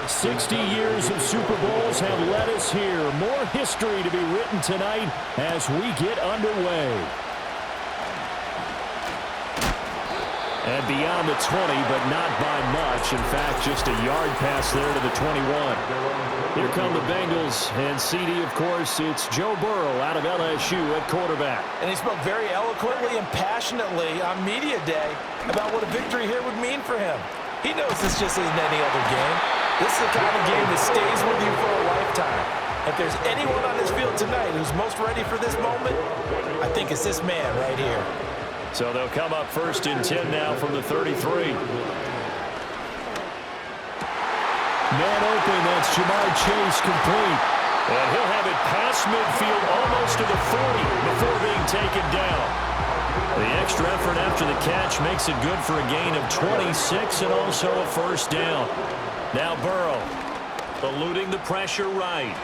60 years of Super Bowls have led us here. More history to be written tonight as we get underway. And beyond the 20, but not by much. In fact, just a yard pass there to the 21. Here come the Bengals, and CD, of course, it's Joe Burrow out of LSU at quarterback. And he spoke very eloquently and passionately on media day about what a victory here would mean for him. He knows this just isn't any other game. This is the kind of game that stays with you for a lifetime. If there's anyone on this field tonight who's most ready for this moment, I think it's this man right here. So they'll come up 1st and 10 now from the 33. Man open, that's Jamar Chase complete. And he'll have it past midfield almost to the 40 before being taken down. The extra effort after the catch makes it good for a gain of 26 and also a 1st down. Now Burrow eluding the pressure right.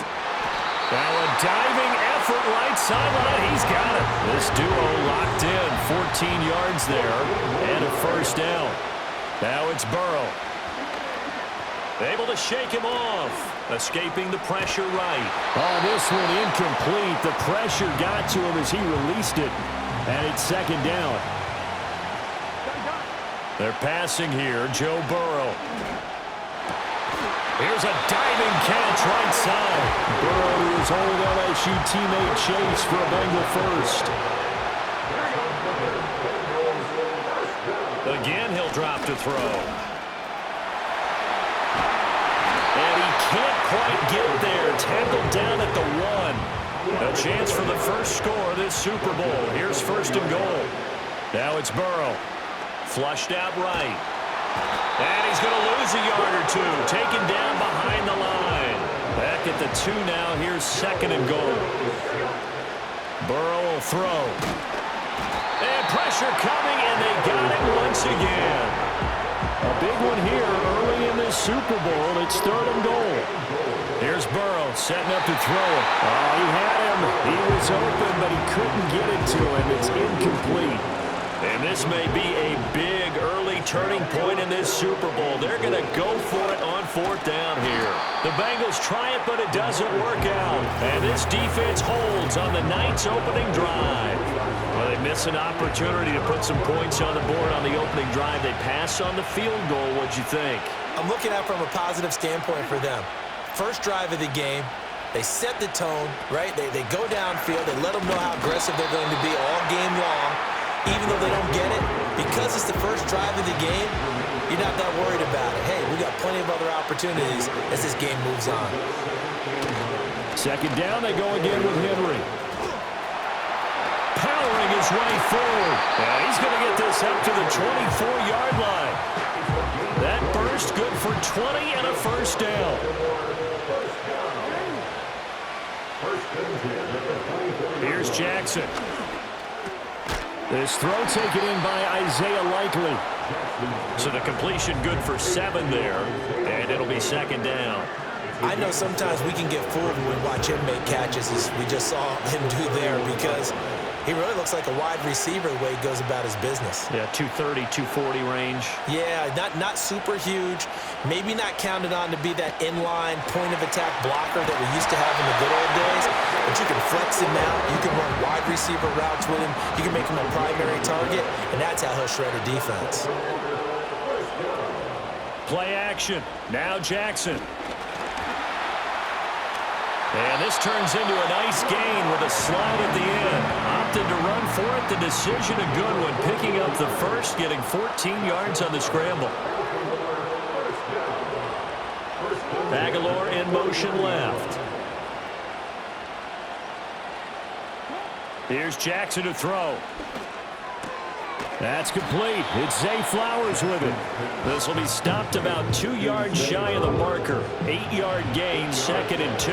Now a diving effort right sideline. He's got it. This duo locked in. 14 yards there and a 1st down. Now it's Burrow. Able to shake him off. Escaping the pressure right. Oh, this one incomplete. The pressure got to him as he released it. And it's 2nd down. They're passing here. Joe Burrow. Here's a diving catch right side. Burrow to his old LSU teammate Chase for a Bengal 1st. Again, he'll drop to throw. And he can't quite get there. Tackled down at the 1. A chance for the first score of this Super Bowl. Here's 1st and goal. Now it's Burrow. Flushed out right. And he's going to lose a yard or 2. Taken down behind the line. Back at the 2 now. Here's 2nd and goal. Burrow will throw. And pressure coming, and they got it once again. A big one here early in this Super Bowl. It's 3rd and goal. Here's Burrow setting up to throw it. Oh, he had him. He was open, but he couldn't get it to him. It's incomplete. And this may be a big early turning point in this Super Bowl. They're going to go for it on 4th down here. The Bengals try it, but it doesn't work out. And this defense holds on the night's opening drive. Well, they miss an opportunity to put some points on the board on the opening drive. They pass on the field goal. What'd you think? I'm looking at it from a positive standpoint for them. First drive of the game, they set the tone, right? They go downfield. They let them know how aggressive they're going to be all game long. Even though they don't get it, because it's the first drive of the game, you're not that worried about it. Hey, we got plenty of other opportunities as this game moves on. 2nd down, they go again with Henry. Powering his way forward. And he's going to get this up to the 24-yard line. That burst good for 20 and a 1st down. Here's Jackson. This throw taken in by Isaiah Likely. So the completion good for 7 there, and it'll be 2nd down. I know sometimes we can get fooled when we watch him make catches, as we just saw him do there, because he really looks like a wide receiver the way he goes about his business. Yeah, 230, 240 range. Yeah, not super huge. Maybe not counted on to be that inline point-of-attack blocker that we used to have in the good old days. But you can flex him out. You can run wide receiver routes with him. You can make him a primary target, and that's how he'll shred a defense. Play action. Now Jackson. And this turns into a nice gain with a slide at the end. Opted to run for it. The decision a good one. Picking up the 1st, getting 14 yards on the scramble. Aguilar in motion left. Here's Jackson to throw. That's complete. It's Zay Flowers with it. This will be stopped about 2 yards shy of the marker. 8-yard gain, 2nd and 2.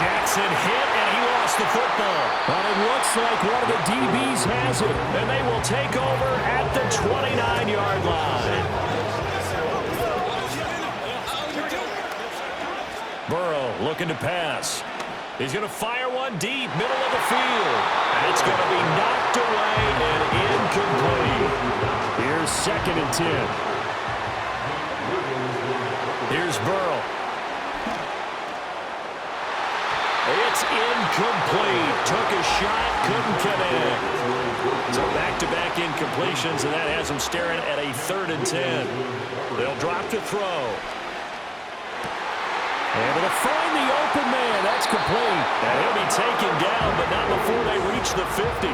Jackson hit, and he lost the football. But it looks like one of the DBs has it, and they will take over at the 29-yard line. Burrow looking to pass. He's going to fire one deep, middle of the field. And it's going to be knocked away and incomplete. Here's 2nd and 10. Here's Burrow. It's incomplete. Took a shot, couldn't connect. So back-to-back incompletions, and that has him staring at a 3rd and 10. They'll drop to throw. Able to find the open man. That's complete. And he'll be taken down, but not before they reach the 50.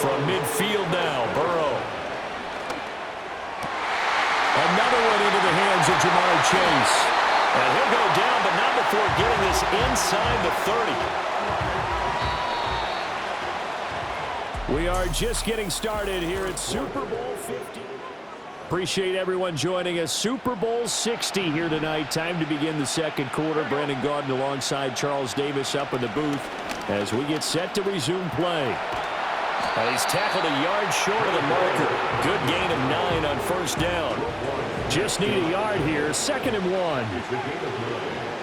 From midfield now, Burrow. Another one into the hands of Jamar Chase. And he'll go down, but not before getting this inside the 30. We are just getting started here at Super Bowl 50. Appreciate everyone joining us. Super Bowl 60 here tonight. Time to begin the second quarter. Brandon Gaudin alongside Charles Davis up in the booth as we get set to resume play. He's tackled a yard short of the marker. Good gain of 9 on 1st down. Just need a yard here. 2nd and 1.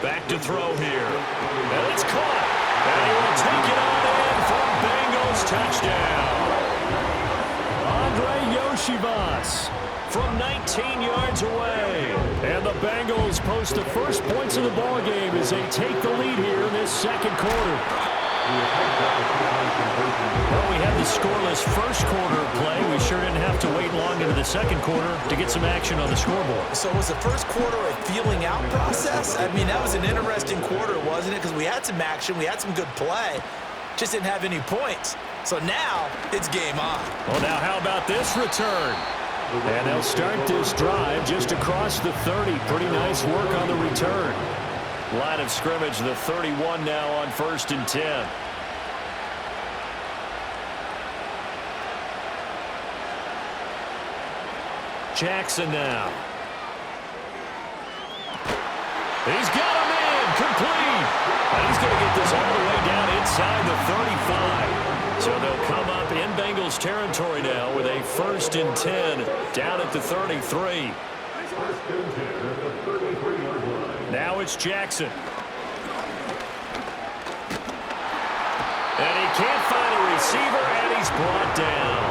Back to throw here. And it's caught. And he will take it on in for Bengals touchdown. Andre Yoshivas from 19 yards away. And the Bengals post the first points of the ball game as they take the lead here in this second quarter. Well, we had the scoreless first quarter of play. We sure didn't have to wait long into the second quarter to get some action on the scoreboard. So was the first quarter a feeling out process? I mean, that was an interesting quarter, wasn't it? Because we had some action, we had some good play, just didn't have any points. So now it's game on. Well, now how about this return? And they'll start this drive just across the 30. Pretty nice work on the return. Line of scrimmage, the 31 now on 1st and 10. Jackson now. He's got a man complete. And he's going to get this all the way down inside the 35. So they'll come up in Bengals territory now with a 1st and 10 down at the 33. Now it's Jackson. And he can't find a receiver, and he's brought down.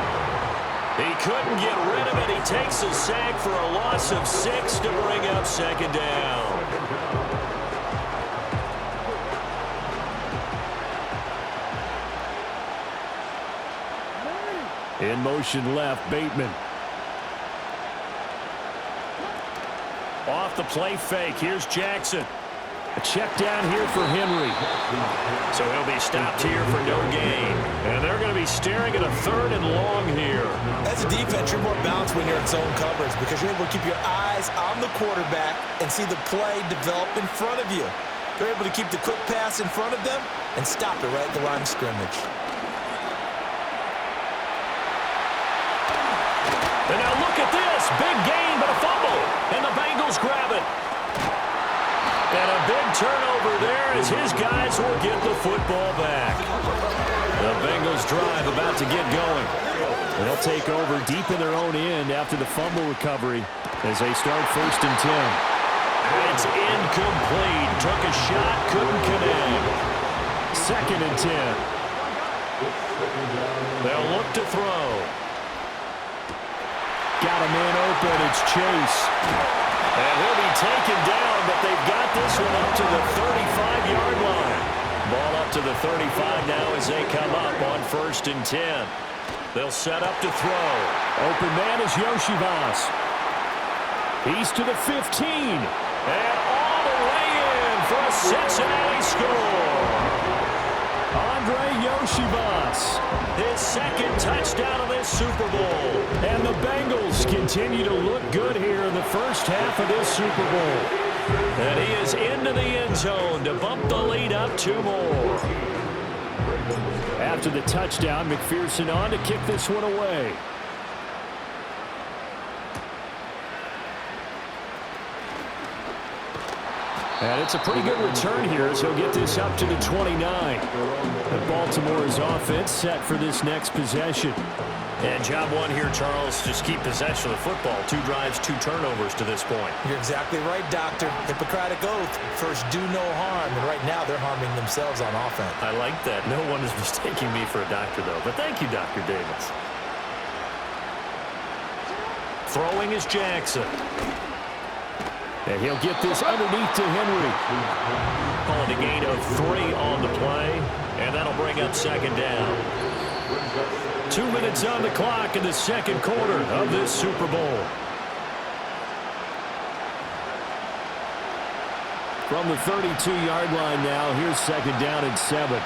He couldn't get rid of it. He takes a sack for a loss of 6 to bring up 2nd down. In motion left, Bateman. Off the play fake. Here's Jackson. A check down here for Henry. So he'll be stopped here for no gain. And they're going to be staring at a 3rd and long here. As a defense, you're more balanced when you're in zone coverage because you're able to keep your eyes on the quarterback and see the play develop in front of you. You're able to keep the quick pass in front of them and stop it right at the line of scrimmage. And now look at this. Big gain, but a fumble. And the Bengals grab it. And a big turnover there as his guys will get the football back. The Bengals drive about to get going. They'll take over deep in their own end after the fumble recovery as they start 1st and 10. It's incomplete. Took a shot, couldn't connect. 2nd and 10. They'll look to throw. Got a man open. It's Chase. And he'll be taken down, but they've got this one up to the 35-yard line. Ball up to the 35 now as they come up on 1st and 10. They'll set up to throw. Open man is Yoshivas. He's to the 15. And all the way in for a Cincinnati score. Andre Yoshivas, his 2nd touchdown of this Super Bowl. And the Bengals continue to look good here in the first half of this Super Bowl. And he is into the end zone to bump the lead up 2 more. After the touchdown, McPherson on to kick this one away. And it's a pretty good return here as he'll get this up to the 29. And Baltimore's offense set for this next possession. And job one here, Charles, just keep possession of the football. 2 drives, 2 turnovers to this point. You're exactly right, Doctor. Hippocratic oath. First, do no harm. And right now, they're harming themselves on offense. I like that. No one is mistaking me for a doctor, though. But thank you, Dr. Davis. Throwing is Jackson. And he'll get this underneath to Henry. Calling a gain of 3 on the play. And that'll bring up second down. 2 minutes on the clock in the second quarter of this Super Bowl. From the 32-yard line now, here's second down and 7.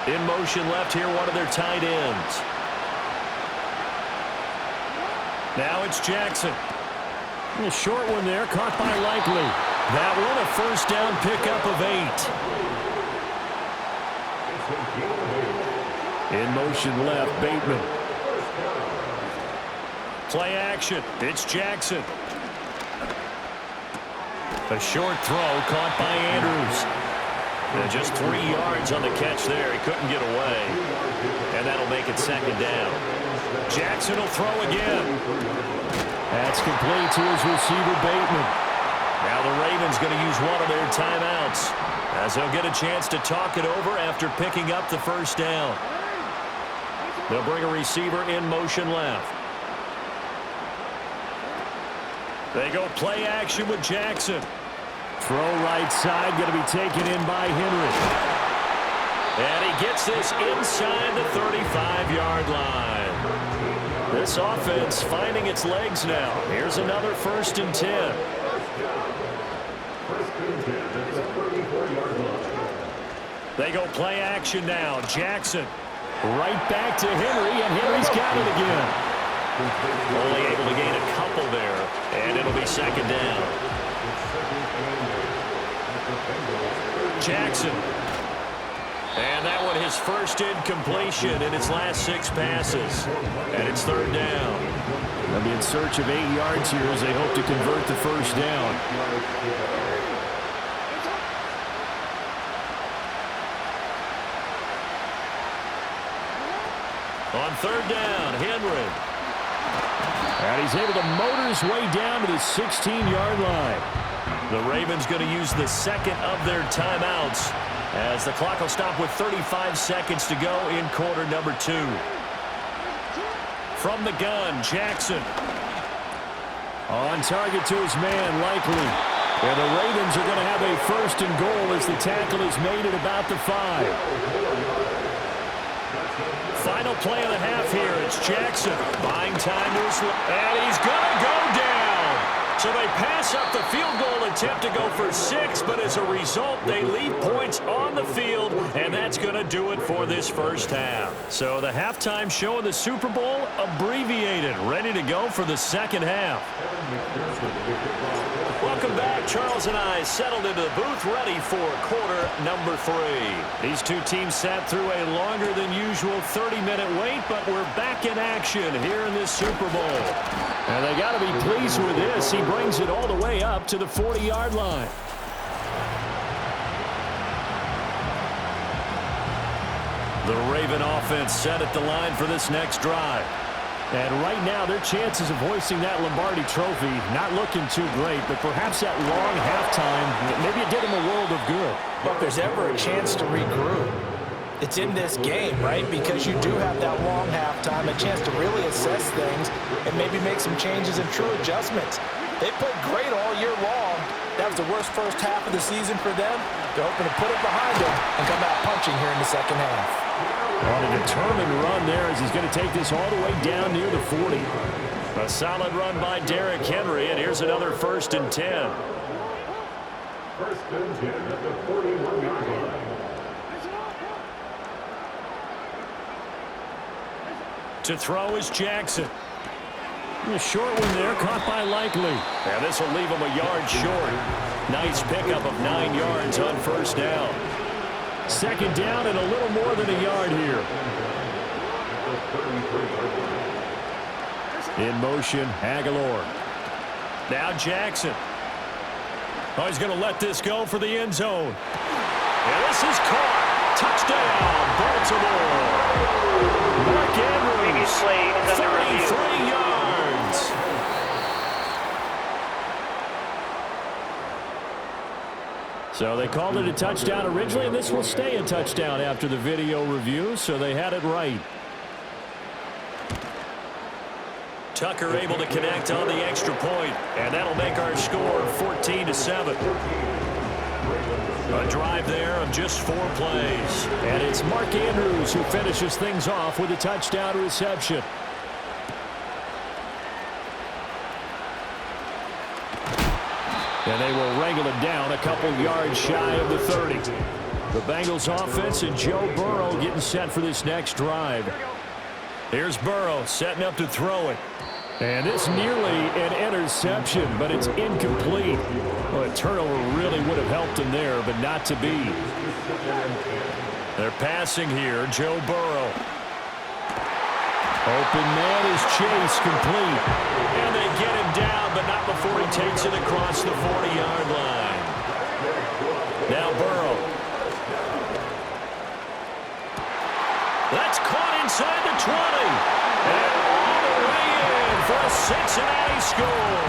In motion left here, one of their tight ends. Now it's Jackson. A little short one there, caught by Likely. That one a first down pickup of 8. In motion left, Bateman. Play action. It's Jackson. A short throw caught by Andrews. And just 3 yards on the catch there. He couldn't get away. And that'll make it second down. Jackson will throw again. That's complete to his receiver, Bateman. Now the Ravens going to use one of their timeouts, as they'll get a chance to talk it over after picking up the first down. They'll bring a receiver in motion left. They go play action with Jackson. Throw right side, going to be taken in by Henry. And he gets this inside the 35-yard line. This offense finding its legs now. Here's another 1st and 10. They go play action now. Jackson right back to Henry, and Henry's got it again. Only able to gain a couple there, and it'll be second down. Jackson. And that one his first incompletion in his last 6 passes. And it's third down. They'll be in search of 8 yards here as they hope to convert the first down. On third down, Henry. And he's able to motor his way down to the 16-yard line. The Ravens going to use the second of their timeouts, as the clock will stop with 35 seconds to go in quarter number 2. From the gun, Jackson. On target to his man, Likely. And the Ravens are going to have a 1st and goal as the tackle is made at about the 5. Final play of the half here. It's Jackson buying time to his left. And he's going to go down. So they pass up the field goal attempt to go for 6, but as a result, they leave points on the field, and that's going to do it for this first half. So the halftime show of the Super Bowl abbreviated, ready to go for the second half. Welcome back. Charles and I settled into the booth, ready for quarter number 3. These two teams sat through a longer than usual 30-minute wait, but we're back in action here in this Super Bowl. And they got to be pleased with this. He brings it all the way up to the 40-yard line. The Raven offense set at the line for this next drive. And right now, their chances of hoisting that Lombardi trophy not looking too great, but perhaps that long halftime, maybe it did them a world of good. But if there's ever a chance to regroup, it's in this game, right? Because you do have that long halftime, a chance to really assess things and maybe make some changes and true adjustments. They played great all year long. That was the worst first half of the season for them. They're hoping to put it behind them and come out punching here in the second half. On a determined run there as he's going to take this all the way down near the 40. A solid run by Derrick Henry, and here's another 1st and 10. 1st and 10 at the 41-yard line. To throw is Jackson. A short one there, caught by Likely. And this will leave him a yard short. Nice pickup of 9 yards on first down. Second down and a little more than a yard here. In motion, Aguilar. Now Jackson. Oh, he's going to let this go for the end zone. And this is caught. Touchdown, Baltimore. Andrews, 33 yards. So they called it a touchdown originally, and this will stay a touchdown after the video review, so they had it right. Tucker able to connect on the extra point, and that'll make our score 14-7. A drive there of just 4 plays. And it's Mark Andrews who finishes things off with a touchdown reception. And they will wrangle it down a couple yards shy of the 30. The Bengals offense and Joe Burrow getting set for this next drive. Here's Burrow setting up to throw it. And it's nearly an interception, but it's incomplete. Well, a turnover really would have helped him there, but not to be. They're passing here, Joe Burrow. Open man is Chase, complete. And they get him down, but not before he takes it across the 40-yard line. Now Burrow. That's caught inside the 20. And all the way in for a Cincinnati score.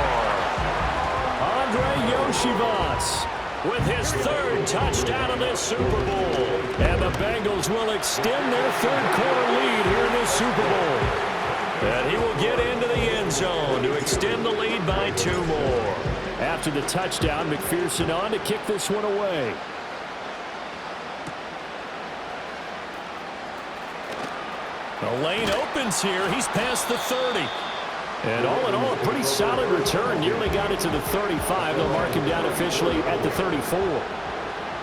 Andre Yoshivas with his 3rd touchdown of this Super Bowl. And the Bengals will extend their 3rd quarter lead here in this Super Bowl. And he will get into the end zone to extend the lead by 2 more. After the touchdown, McPherson on to kick this one away. The lane opens here. He's past the 30. And all in all, a pretty solid return. Nearly got it to the 35. They'll mark him down officially at the 34.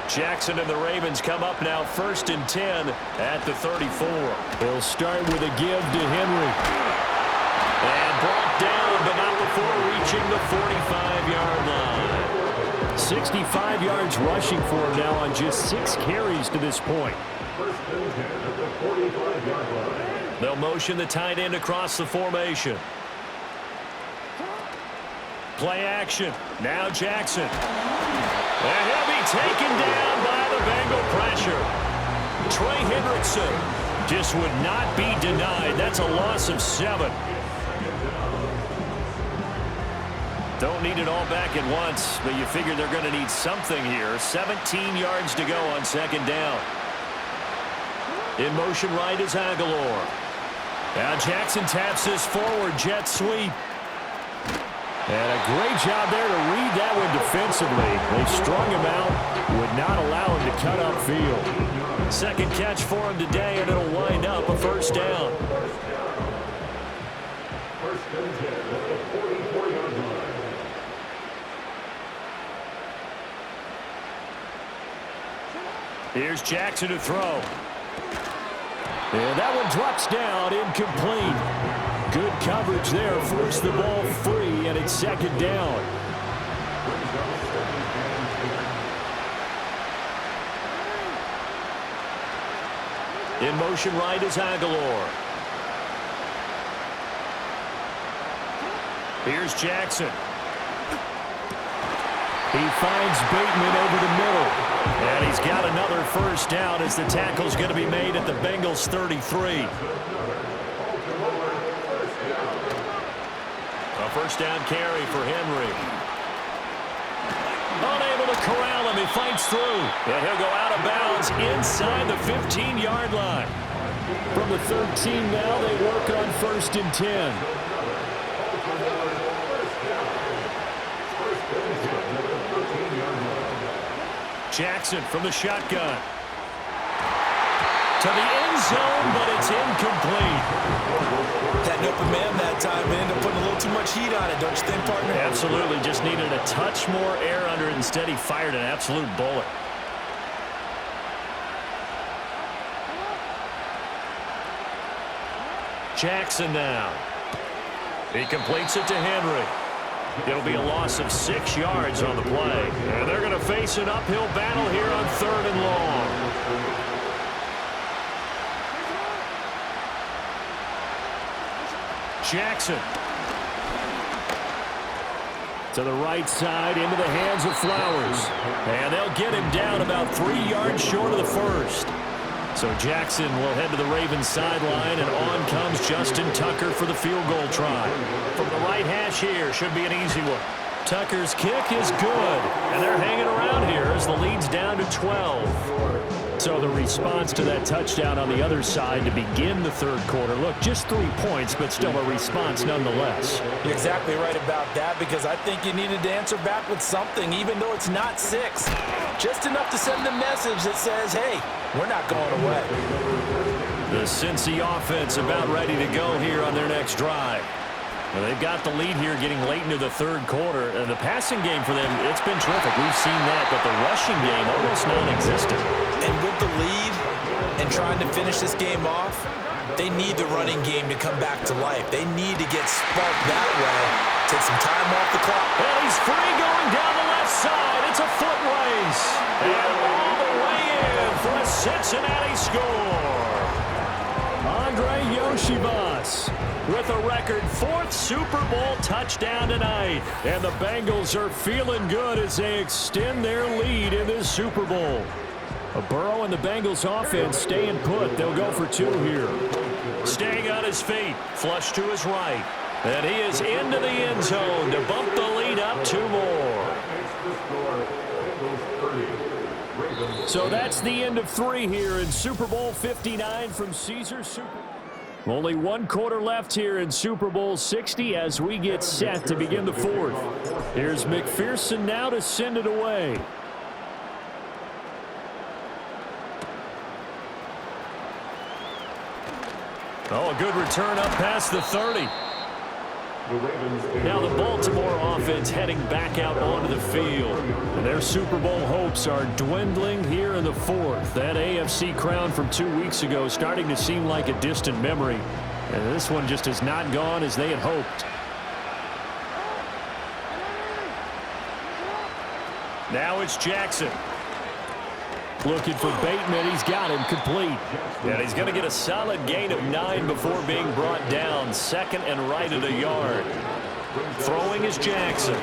Jackson and the Ravens come up now 1st and 10 at the 34. They'll start with a give to Henry. And brought down, but not before reaching the 45-yard line. 65 yards rushing for him now on just 6 carries to this point. They'll motion the tight end across the formation. Play action. Now Jackson. And he'll be taken down by the Bengal pressure. Trey Hendrickson just would not be denied. That's a loss of 7. Don't need it all back at once, but you figure they're going to need something here. 17 yards to go on 2nd down. In motion right is Aguilar. Now Jackson taps this forward jet sweep. And a great job there to read that one defensively. They strung him out, would not allow him to cut upfield. 2nd catch for him today, and it'll wind up a 1st down. Here's Jackson to throw. And that one drops down, incomplete. Good coverage there, forced the ball free, and it's 2nd down. In motion right is Aguilar. Here's Jackson. He finds Bateman over the middle. And he's got another 1st down as the tackle's going to be made at the Bengals 33. A 1st down carry for Henry. Unable to corral him. He fights through. And he'll go out of bounds inside the 15-yard line. From the 13 now, they work on 1st and 10. Jackson from the shotgun. To the end zone, but it's incomplete. Had an open man that time, but ended up putting a little too much heat on it, don't you think, partner? Absolutely. Just needed a touch more air under it. Instead, he fired an absolute bullet. Jackson now. He completes it to Henry. It'll be a loss of 6 yards on the play. And they're going to face an uphill battle here on 3rd and long. Jackson. To the right side, into the hands of Flowers. And they'll get him down about 3 yards short of the 1st. So Jackson will head to the Ravens sideline, and on comes Justin Tucker for the field goal try. From the right hash here, should be an easy one. Tucker's kick is good, and they're hanging around here as the lead's down to 12. So the response to that touchdown on the other side to begin the third quarter. Look, just 3 points, but still a response nonetheless. You're exactly right about that, because I think you needed to answer back with something, even though it's not 6. Just enough to send a message that says, hey, we're not going away. The Cincy offense about ready to go here on their next drive. Well, they've got the lead here getting late into the third quarter. And the passing game for them, it's been terrific. We've seen that, but the rushing game almost non-existent. And with the lead and trying to finish this game off, they need the running game to come back to life. They need to get sparked that way. Take some time off the clock. And he's free going down the left side. It's a foot race. And all the way in for a Cincinnati score. Andre Yoshibas with a record 4th Super Bowl touchdown tonight. And the Bengals are feeling good as they extend their lead in this Super Bowl. Burrow and the Bengals offense staying put. They'll go for 2 here. Staying on his feet. Flush to his right. And he is into the end zone to bump the lead up 2 more. So that's the end of 3 here in Super Bowl 59 from Caesars Super. Only 1 quarter left here in Super Bowl 60 as we get set to begin the 4th. Here's McPherson now to send it away. Oh, a good return up past the 30. Now the Baltimore offense heading back out onto the field. And their Super Bowl hopes are dwindling here in the 4th. That AFC crown from 2 weeks ago starting to seem like a distant memory. And this one just has not gone as they had hoped. Now it's Jackson. Looking for Bateman. He's got him complete. And he's going to get a solid gain of 9 before being brought down. 2nd and right at a yard. Throwing is Jackson.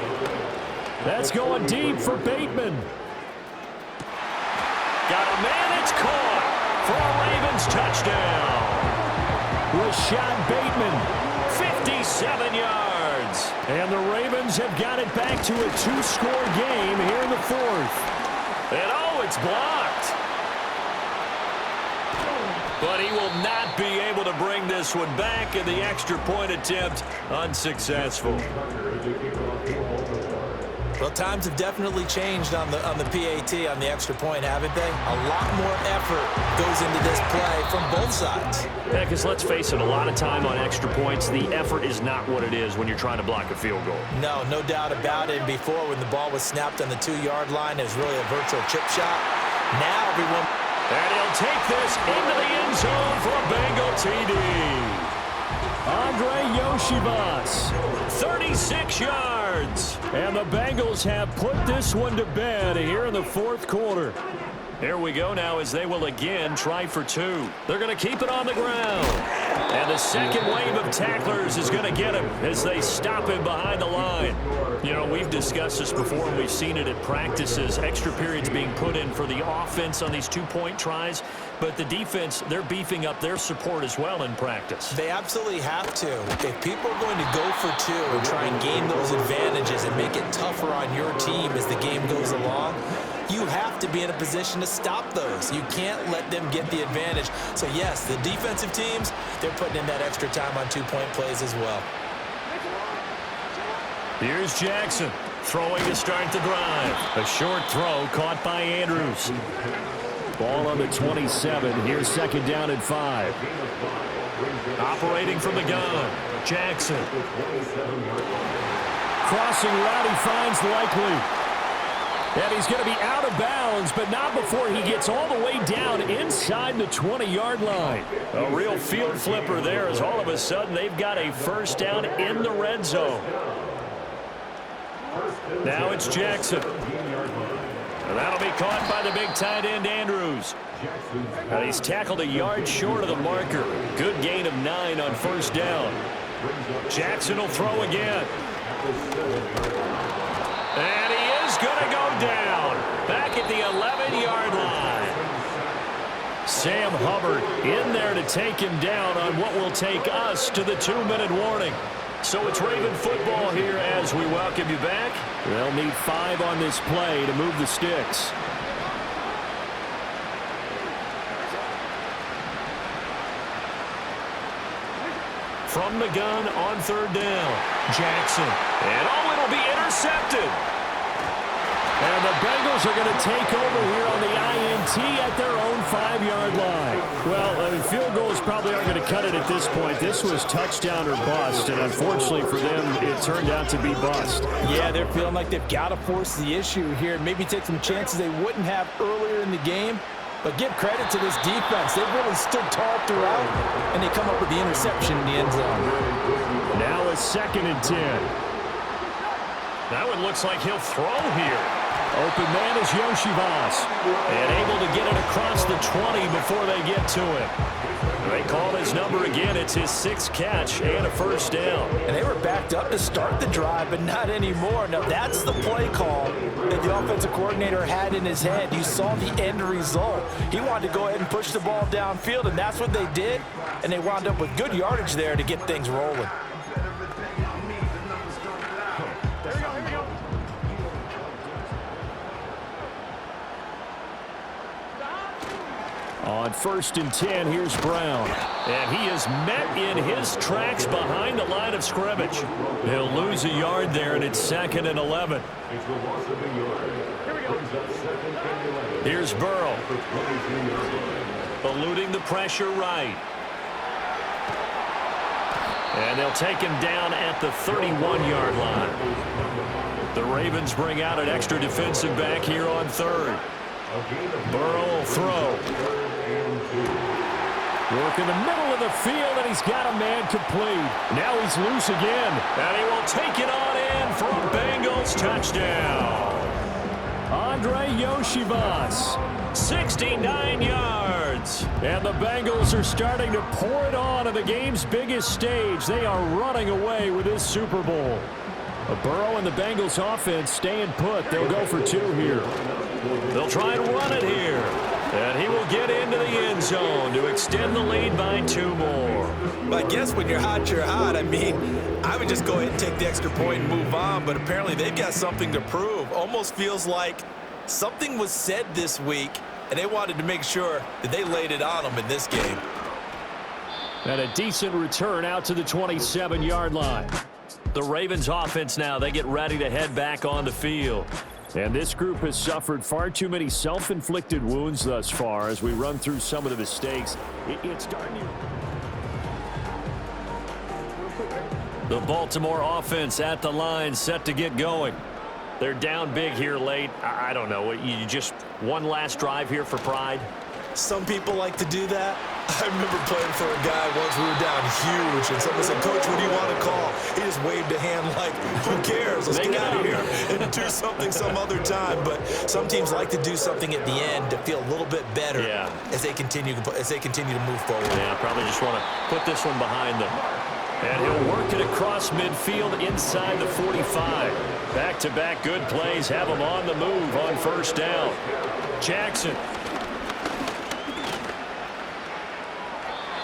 That's going deep for Bateman. Got a man. It's caught for a Ravens touchdown. Rashad Bateman, 57 yards. And the Ravens have got it back to a 2-score game here in the 4th. And oh, it's blocked. But he will not be able to bring this one back, and the extra point attempt unsuccessful. Well, times have definitely changed on the PAT, on the extra point, haven't they? A lot more effort goes into this play from both sides. Yeah, because let's face it, a lot of time on extra points, the effort is not what it is when you're trying to block a field goal. No doubt about it. And before, when the ball was snapped on the 2-yard line, it was really a virtual chip shot. Now everyone... And he'll take this into the end zone for a Bengal TD. Andre Yoshibas, 36 yards. And the Bengals have put this one to bed here in the 4th quarter. Here we go now as they will again try for 2. They're going to keep it on the ground. And the second wave of tacklers is going to get him as they stop him behind the line. You know, we've discussed this before, and we've seen it at practices. Extra periods being put in for the offense on these 2-point tries. But the defense, they're beefing up their support as well in practice. They absolutely have to. If people are going to go for 2 and try and gain those advantages and make it tougher on your team as the game goes along, you have to be in a position to stop those. You can't let them get the advantage. So, yes, the defensive teams, they're putting in that extra time on 2-point plays as well. Here's Jackson throwing to start the drive. A short throw caught by Andrews. Ball on the 27. Here's 2nd down and 5. Operating from the gun, Jackson. Crossing route, he finds Likely. And he's going to be out of bounds, but not before he gets all the way down inside the 20-yard line. A real field flipper there as all of a sudden they've got a 1st down in the red zone. Now it's Jackson. And that'll be caught by the big tight end, Andrews. And he's tackled a yard short of the marker. Good gain of 9 on 1st down. Jackson will throw again. And he is going to go down back at the 11-yard line. Sam Hubbard in there to take him down on what will take us to the 2-minute warning. So it's Raven football here as we welcome you back. They'll need 5 on this play to move the sticks. From the gun on 3rd down. Jackson. And it'll be intercepted. And the Bengals are going to take over here on the INT at their own 5-yard line. Well, field goals probably aren't going to cut it at this point. This was touchdown or bust, and unfortunately for them, it turned out to be bust. Yeah, they're feeling like they've got to force the issue here and maybe take some chances they wouldn't have earlier in the game. But give credit to this defense. They've really stood tall throughout, and they come up with the interception in the end zone. Now a 2nd and 10. That one looks like he'll throw here. Open man is Yoshivas. And able to get it across the 20 before they get to it. They call his number again. It's his 6th catch and a 1st down. And they were backed up to start the drive, but not anymore. Now, that's the play call that the offensive coordinator had in his head. You saw the end result. He wanted to go ahead and push the ball downfield, and that's what they did. And they wound up with good yardage there to get things rolling. On 1st and 10, here's Brown. And he is met in his tracks behind the line of scrimmage. He'll lose a yard there, and it's 2nd and 11. Here's Burrow. Eluding the pressure right. And they'll take him down at the 31-yard line. The Ravens bring out an extra defensive back here on 3rd. Burrow will throw. Work in the middle of the field, and he's got a man complete. Now he's loose again, and he will take it on in for a Bengals touchdown. Andre Yoshivas, 69 yards. And the Bengals are starting to pour it on the game's biggest stage. They are running away with this Super Bowl. Burrow and the Bengals offense staying put. They'll go for 2 here. They'll try and run it here. And he will get into the end zone to extend the lead by 2 more. I guess when you're hot, you're hot. I mean, I would just go ahead and take the extra point and move on, but apparently they've got something to prove. Almost feels like something was said this week, and they wanted to make sure that they laid it on them in this game. And a decent return out to the 27-yard line. The Ravens offense now, they get ready to head back on the field. And this group has suffered far too many self-inflicted wounds thus far as we run through some of the mistakes. It's darn near. The Baltimore offense at the line set to get going. They're down big here late. I don't know. You just one last drive here for pride? Some people like to do that. I remember playing for a guy once. We were down huge, and someone said, "Coach, what do you want to call?" He just waved a hand like, "Who cares? Let's get out of here and do something some other time." But some teams like to do something at the end to feel a little bit better as they continue to move forward. Yeah, probably just want to put this one behind them. And he'll work it across midfield inside the 45. Back-to-back good plays have him on the move on 1st down. Jackson.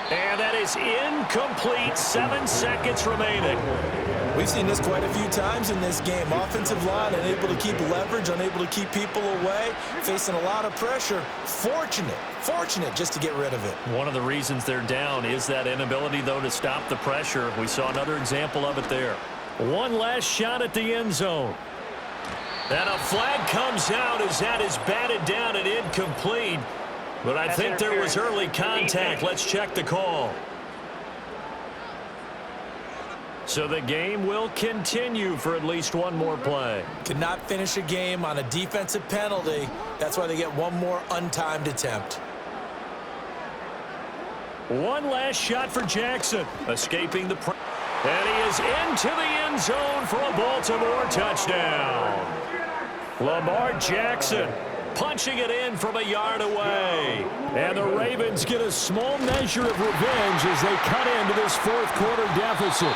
And that is incomplete. 7 seconds remaining. We've seen this quite a few times in this game. Offensive line unable to keep leverage, unable to keep people away, facing a lot of pressure. Fortunate just to get rid of it. One of the reasons they're down is that inability, though, to stop the pressure. We saw another example of it there. One last shot at the end zone. And a flag comes out as that is batted down and incomplete. But I think there was early contact. Let's check the call. So the game will continue for at least one more play. Cannot finish a game on a defensive penalty. That's why they get one more untimed attempt. One last shot for Jackson. Escaping the pressure. And he is into the end zone for a Baltimore touchdown. Lamar Jackson punching it in from a yard away. And the Ravens get a small measure of revenge as they cut into this 4th quarter deficit.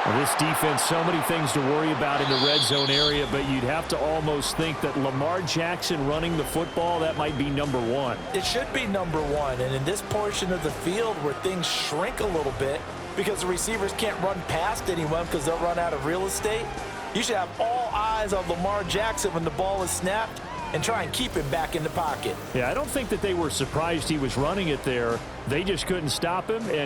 Well, this defense, so many things to worry about in the red zone area, but you'd have to almost think that Lamar Jackson running the football, that might be number one. It should be number one, and in this portion of the field where things shrink a little bit because the receivers can't run past anyone because they'll run out of real estate, you should have all eyes on Lamar Jackson when the ball is snapped and try and keep him back in the pocket. Yeah, I don't think that they were surprised he was running it there. They just couldn't stop him. And